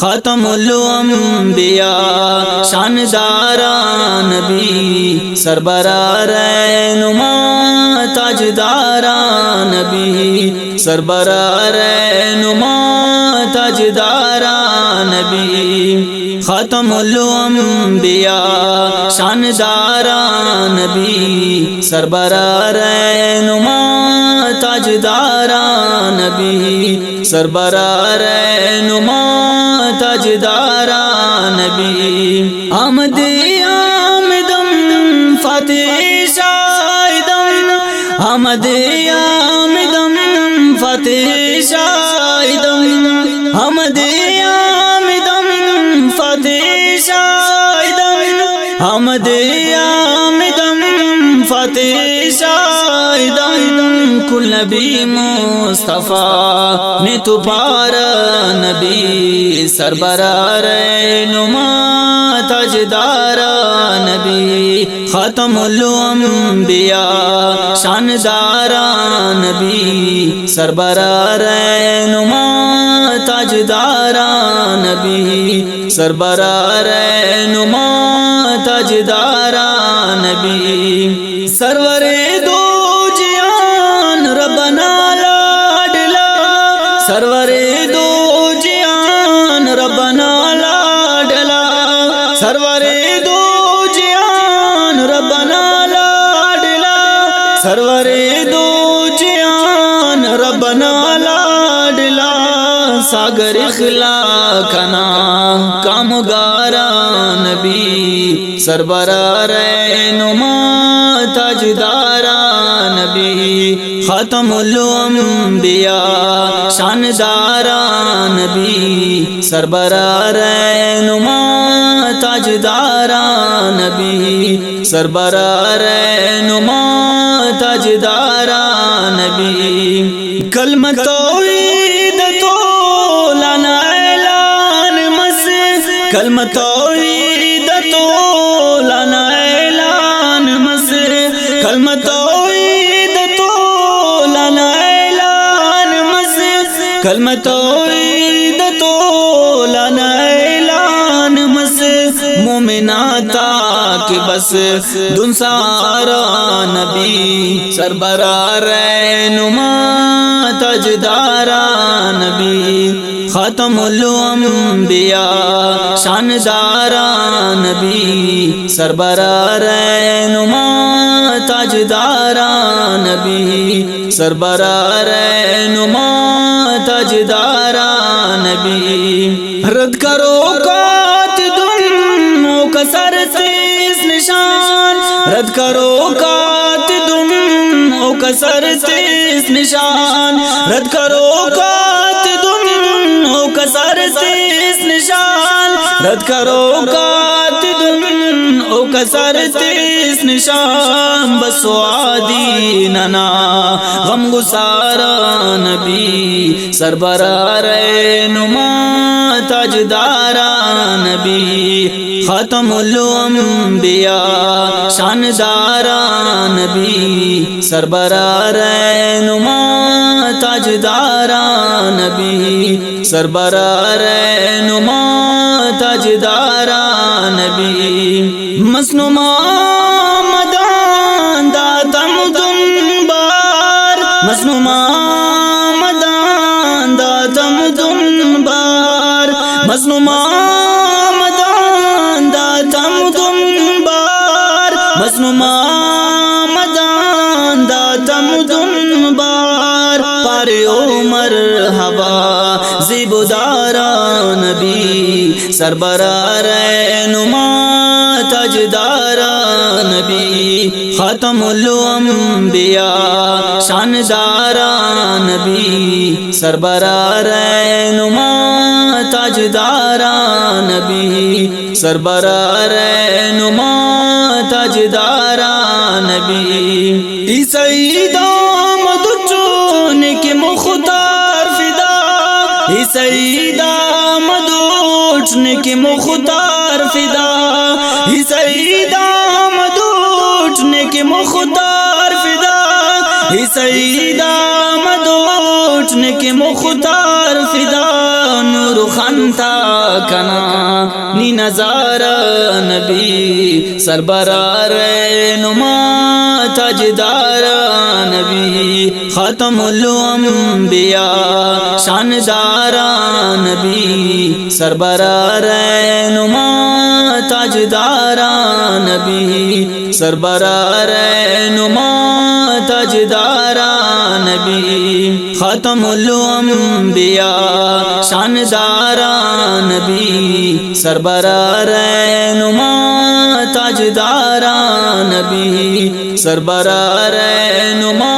ख़ातमुल अंबिया शानदारा नबी सरबरार नुमा ताजदारा नबी सरबरार नुमा ताजदारा नबी ख़ातमुल अंबिया शानदारा नबी सरबरार नुमा ताजदारा नबी सरबरार नुमा ताजदारा नबी आमद आमदम फतेह शाहिदम आमद आमदम फतेह शाहिदम आमद आमदम फतेह शाहिदम आमद आमदम फतेह शाहिदम कुल नबी मुस्तफ़ा ने तो पारा नबी सरबरार नुमा ताजदारा नबी ख़ातमुल अंबिया शानदारा नबी सरबरार नुमा ताजदारा नबी सरबरार नुमा ताजदारा नबी सरवरे दो जियान रब्बना लाडला सरवरे दो जियान रब्बना लाडला सरवरे दो जियान रब्बना लाडला सरवरे दो जियान रब्बना लाडला सागर इखला कना कामगारा नबी सरबरार नुमा ताजदारा नबी ख़ातमुल अंबिया शानदारा नबी सरबरार नुमा ताजदारा नबी सरबरार नुमा ताजदारा नबी कलमा तौहीद तो लाना ऐलान मस कलमा तौहीद तो लाना ऐलान मस कलमा तौहीद तो लाना ऐलान मस कलमा तौहीद तो लाना ऐलान मस मोमिनाता कि बस दुनसारा नबी सरबरार नुमा ताजदारा नबी ख़ातमुल अंबिया शानदारा नबी सरबरार नुमा ताजदारा नबी सरबरार नुमा ताजदारा नबी रद्द करो कातिदुम कसर से इस निशान रद्द करो कातिदुम कसर से इस निशान रद्द करो कातिदुम कसर से इस निशान रद्द करो कातिदुम कसर से इस निशान बसवादी नना गम गुसारा नबी सरबरार नुमा ताजदारा नबी ख़ातमुल अंबिया शानदारा नबी सरबरार नुमा ताजदारा नबी सरबरार नुमा ताजदारा नबी मसनुमा मदान दातम दुनबार मसनुमा मदान दातम दुनबार मसनुमा मदान दातम दुनबार मसनुमा मदान दातम दुनबार पारे उमर हवा ज़िबुदारा नबी सरबरार नुमा ताजदारा नबी ख़ातमुल अंबिया शानदारा नबी सरबरार नुमा ताजदारा नबी सरबरार नुमा ताजदारा नबी सईदा मदुचून के मुख्तार फिदा सईदा मदुचून के मुख्तार फिदा सईदा मदुचून के मुख्तार फिदा ही सईदा मदोटने के मुख्तार फिदा नूर खंता कना नी नजारा नबी सरबरार नुमा ताजदारा नबी खातमुल अंबिया शानदारा नबी सरबरार नुमा ताजदारा नबी सरबरार नुमा ताजदारा नबी खातमुल अंबिया शानदारा नबी सरबरार नुमा ताजदारा नबी सरबरार नुमा